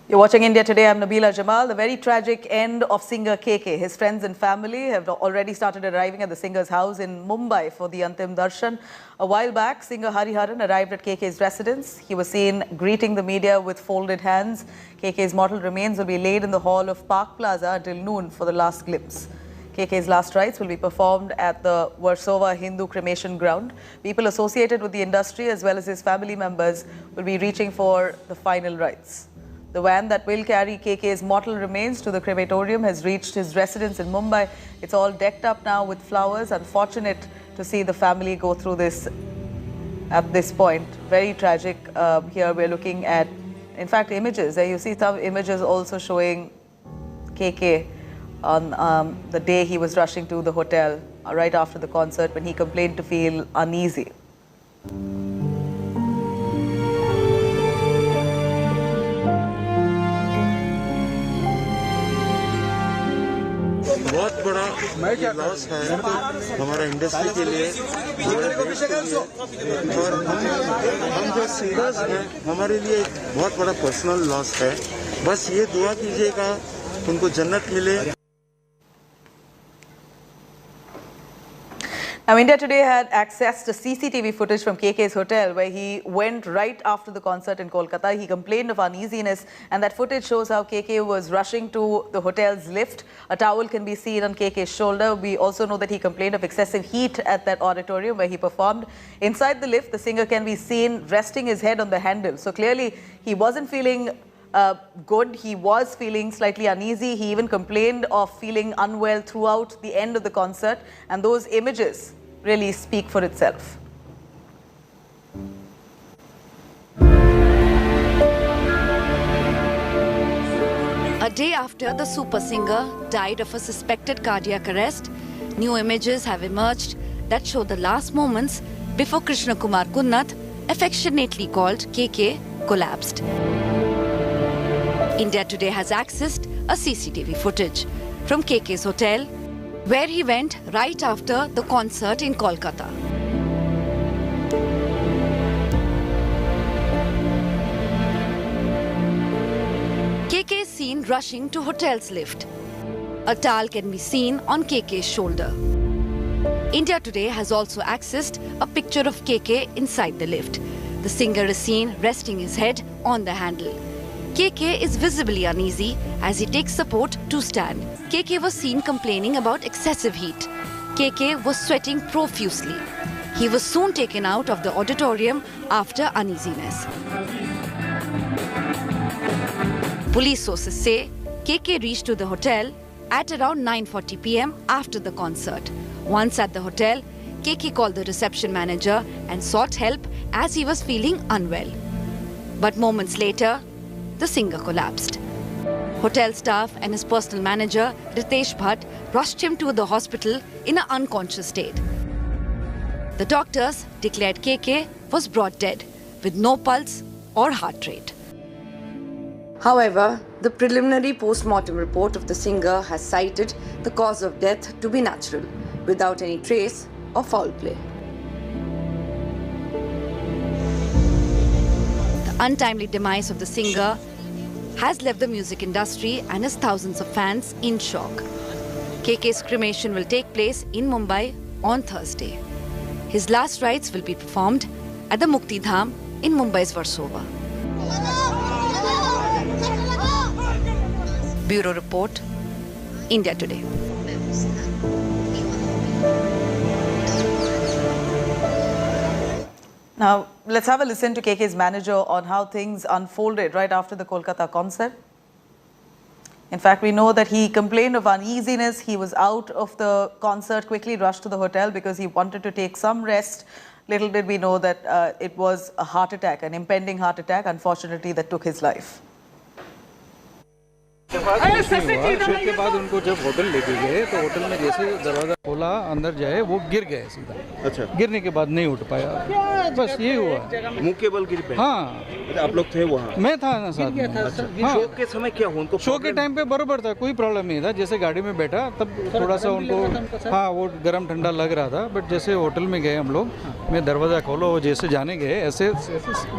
You're watching India Today. I'm Nabila Jamal. The very tragic end of singer KK. His friends and family have already started arriving at the singer's house in Mumbai for the Antim Darshan. A while back, singer Hariharan arrived at KK's residence. He was seen greeting the media with folded hands. KK's mortal remains will be laid in the hall of Park Plaza until noon for the last glimpse. KK's last rites will be performed at the Versova Hindu cremation ground. People associated with the industry as well as his family members will be reaching for the final rites. The van that will carry KK's mortal remains to the crematorium has reached his residence in Mumbai. It's all decked up now with flowers. Unfortunate to see the family go through this at this point. Very tragic. Here we're looking at, in fact, images. You see some images also showing KK on the day he was rushing to the hotel right after the concert when he complained to feel uneasy. बहुत बड़ा loss है हमारा industry के लिए और हम जो singers हैं हमारे लिए बहुत बड़ा पर्सनल लॉस है बस ये दुआ कीजिएगा उनको जन्नत मिले. Now, India Today had access to CCTV footage from KK's hotel where he went right after the concert in Kolkata. He complained of uneasiness, and that footage shows how KK was rushing to the hotel's lift. A towel can be seen on KK's shoulder. We also know that he complained of excessive heat at that auditorium where he performed. Inside the lift, the singer can be seen resting his head on the handle. So clearly, he wasn't feeling good. He was feeling slightly uneasy. He even complained of feeling unwell throughout the end of the concert. And those images really speak for itself. A day after the super singer died of a suspected cardiac arrest, new images have emerged that show the last moments before Krishna Kumar Kunnath, affectionately called KK, collapsed. India Today has accessed a CCTV footage from KK's hotel, where he went right after the concert in Kolkata. KK is seen rushing to hotel's lift. A towel can be seen on KK's shoulder. India Today has also accessed a picture of KK inside the lift. The singer is seen resting his head on the handle. KK is visibly uneasy as he takes support to stand. KK was seen complaining about excessive heat. KK was sweating profusely. He was soon taken out of the auditorium after uneasiness. Police sources say KK reached to the hotel at around 9:40 p.m. after the concert. Once at the hotel, KK called the reception manager and sought help as he was feeling unwell. But moments later, the singer collapsed. Hotel staff and his personal manager, Ritesh Bhatt, rushed him to the hospital in an unconscious state. The doctors declared KK was brought dead with no pulse or heart rate. However, the preliminary post-mortem report of the singer has cited the cause of death to be natural, without any trace of foul play. The untimely demise of the singer has left the music industry and his thousands of fans in shock. KK's cremation will take place in Mumbai on Thursday. His last rites will be performed at the Mukti Dham in Mumbai's Versova. Bureau Report, India Today. Now, let's have a listen to KK's manager on how things unfolded right after the Kolkata concert. In fact, we know that he complained of uneasiness. He was out of the concert, quickly rushed to the hotel because he wanted to take some rest. Little did we know that it was a heart attack, an impending heart attack, unfortunately, that took his life. बाद कुछ नहीं हुआ। Shoot के बाद उनको जब hotel लेके गए तो होटल में जैसे दरवाजा खोला अंदर जाए वो गिर गए सीधा। अच्छा, गिरने के बाद नहीं उठ पाया, बस ये हुआ। मुंह के बल गिर पे? हाँ। आप लोग थे वहाँ? मैं था ना साथ में। अच्छा, हाँ। शो के समय क्या हुआ उनको? शो के टाइम पे बरोबर था, कोई प्रॉब्लम नहीं था। जैसे गाड़ी में बैठा तब थोड़ा सा उनको हाँ वो गर्म ठंडा लग रहा था, बट जैसे होटल में गए हम लोग, मैं दरवाजा खोलो वो जैसे जाने गए ऐसे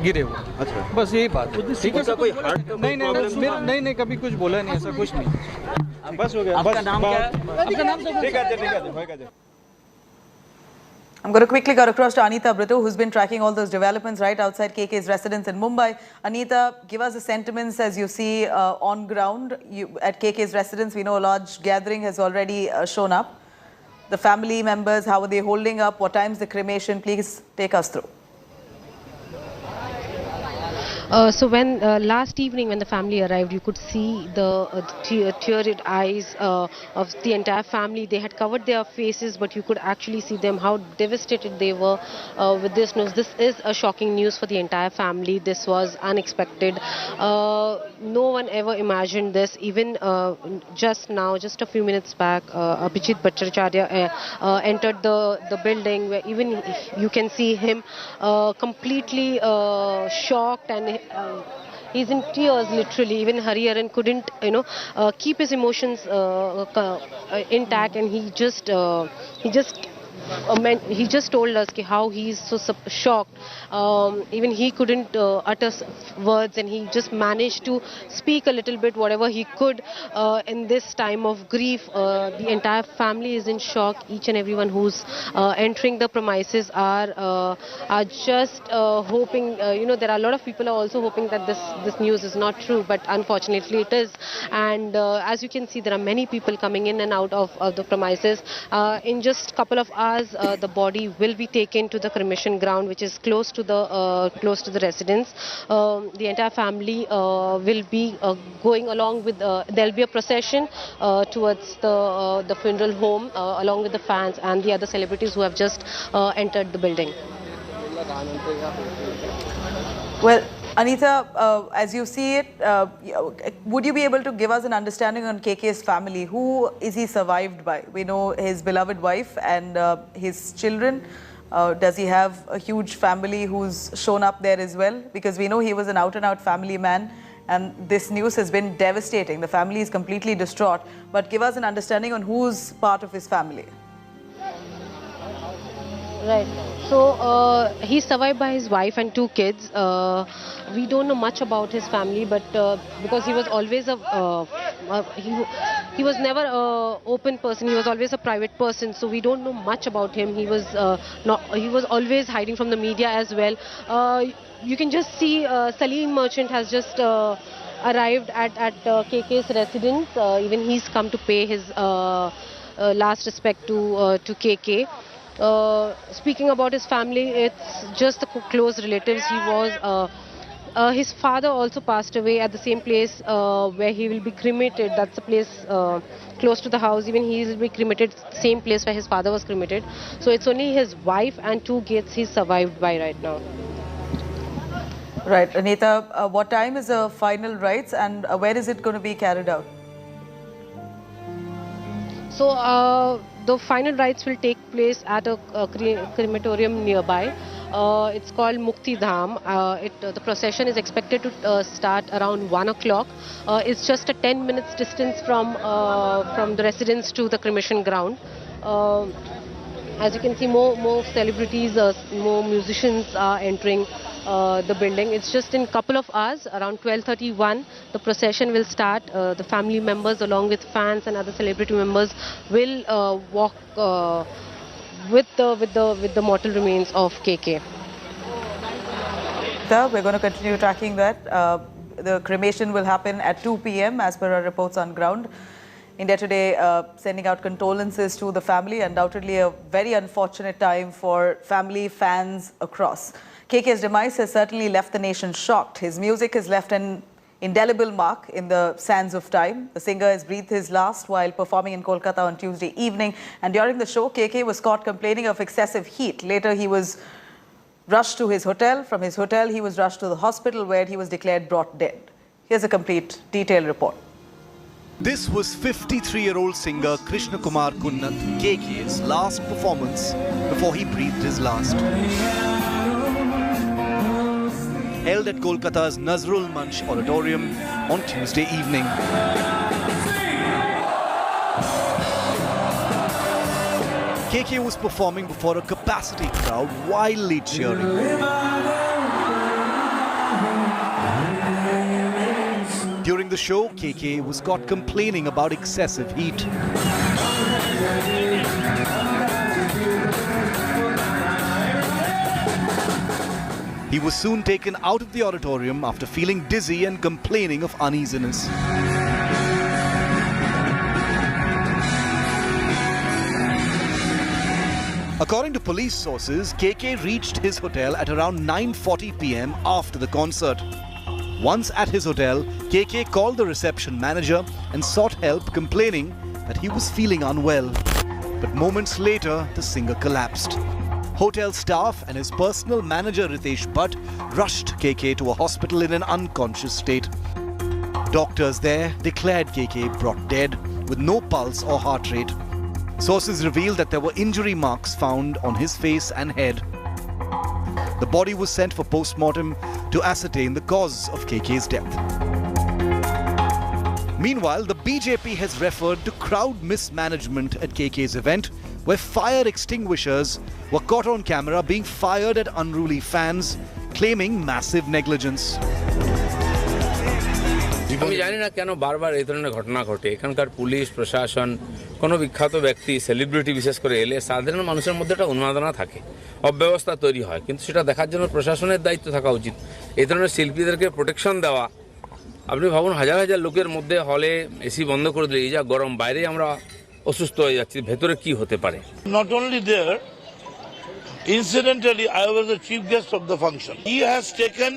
गिरे वो। अच्छा, बस यही बात। ठीक है, कोई हार्ट नहीं कभी कुछ बोला नहीं, ऐसा कुछ नहीं। बस हो गया। आपका नाम क्या है? आपका नाम ठीक है। I'm going to quickly go across to Anita Brito, who's been tracking all those developments right outside KK's residence in Mumbai. Anita, give us the sentiments as you see on ground. At KK's residence, we know a large gathering has already shown up. The family members, how are they holding up? What time's the cremation? Please take us through. So when last evening when the family arrived, you could see the tear-red eyes of the entire family. They had covered their faces, but you could actually see them how devastated they were with this news. This is a shocking news for the entire family. This was unexpected. No one ever imagined this. Even just now, just a few minutes back, Abhijit Bhattacharya entered the building, where even you can see him completely shocked, and he's in tears literally. Even Hariharan couldn't keep his emotions intact, and he just told us how he's so shocked. Even he couldn't utter words, and he just managed to speak a little bit, whatever he could in this time of grief. The entire family is in shock. Each and everyone who's entering the premises are just hoping. There are a lot of people are also hoping that this news is not true, but unfortunately it is. And as you can see, there are many people coming in and out of the premises. In just a couple of hours, the body will be taken to the cremation ground, which is close to the residence. The entire family will be going along with. There'll be a procession towards the funeral home, along with the fans and the other celebrities who have just entered the building. Well, Anita, as you see it, would you be able to give us an understanding on KK's family? Who is he survived by? We know his beloved wife and his children. Does he have a huge family who's shown up there as well? Because we know he was an out-and-out family man, and this news has been devastating. The family is completely distraught. But give us an understanding on who's part of his family. Right. So he's survived by his wife and 2 kids. We don't know much about his family, but because he was always he was never an open person. He was always a private person. So we don't know much about him. He was he was always hiding from the media as well. You can just see Salim Merchant has just arrived at KK's residence. Even he's come to pay his last respect to KK. Speaking about his family, it's just the close relatives. He was his father also passed away at the same place where he will be cremated. That's the place close to the house. Even he will be cremated same place where his father was cremated. So it's only his wife and 2 kids he's survived by right now. Right, Anita, what time is the final rites, and where is it going to be carried out? So the final rites will take place at a crematorium nearby. It's called Mukti Dham. The procession is expected to start around 1 o'clock. It's just a 10 minutes distance from the residence to the cremation ground. As you can see, more celebrities, more musicians are entering the building. It's just in a couple of hours, around 12:31, the procession will start. The family members, along with fans and other celebrity members, will walk with the mortal remains of KK. We're going to continue tracking that. The cremation will happen at 2 p.m. as per our reports on ground. India Today sending out condolences to the family. Undoubtedly a very unfortunate time for family, fans across. KK's demise has certainly left the nation shocked. His music has left an indelible mark in the sands of time. The singer has breathed his last while performing in Kolkata on Tuesday evening. And during the show, KK was caught complaining of excessive heat. Later, he was rushed to his hotel. From his hotel, he was rushed to the hospital where he was declared brought dead. Here's a complete detailed report. This was 53-year-old singer Krishna Kumar Kunnath, KK's last performance before he breathed his last. Held at Kolkata's Nazrul Manch Auditorium on Tuesday evening. KK was performing before a capacity crowd wildly cheering. During the show, KK was caught complaining about excessive heat. He was soon taken out of the auditorium after feeling dizzy and complaining of uneasiness. According to police sources, KK reached his hotel at around 9:40 p.m. after the concert. Once at his hotel, KK called the reception manager and sought help, complaining that he was feeling unwell. But moments later, the singer collapsed. Hotel staff and his personal manager Ritesh Bhatt rushed KK to a hospital in an unconscious state. Doctors there declared KK brought dead with no pulse or heart rate. Sources revealed that there were injury marks found on his face and head. The body was sent for post-mortem to ascertain the cause of KK's death. Meanwhile, the BJP has referred to crowd mismanagement at KK's event, where fire extinguishers were caught on camera being fired at unruly fans, claiming massive negligence. আমি জানি না কেন বারবার এই ধরনের ঘটনা ঘটে। এখানকার পুলিশ প্রশাসন কোনো বিখ্যাত ব্যক্তি সেলিব্রিটি বিশেষ করে এলে সাধারণ মানুষের মধ্যে একটা উন্মাদনা থাকে, অব্যবস্থা তৈরি হয়, কিন্তু সেটা দেখার জন্য প্রশাসনের দায়িত্ব থাকা উচিত। এই ধরনের শিল্পীদেরকে প্রোটেকশন দেওয়া, আপনি ভাবুন হাজার হাজার লোকের মধ্যে হলে এসি বন্ধ করে দিলে এই যা গরম, বাইরে আমরা অসুস্থ হয়ে যাচ্ছি, ভেতরে কি হতে পারে। Not only there, incidentally I was the chief guest of the function. He has taken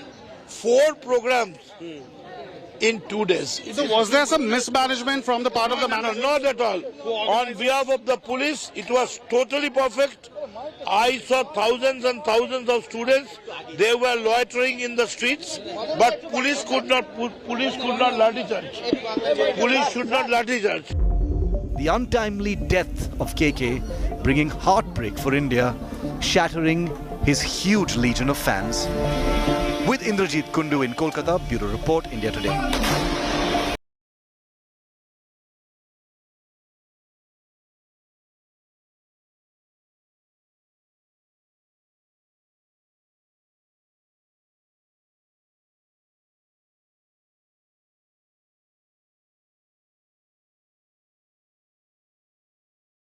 4 programs in 2 days. So was there some mismanagement from the part of the manager? Not at all. On behalf of the police, it was totally perfect. I saw thousands and thousands of students. They were loitering in the streets, but police could not lathi charge. Police should not lathi charge. The untimely death of KK bringing heartbreak for India, shattering his huge legion of fans. With Indrajit Kundu in Kolkata, Bureau Report, India Today.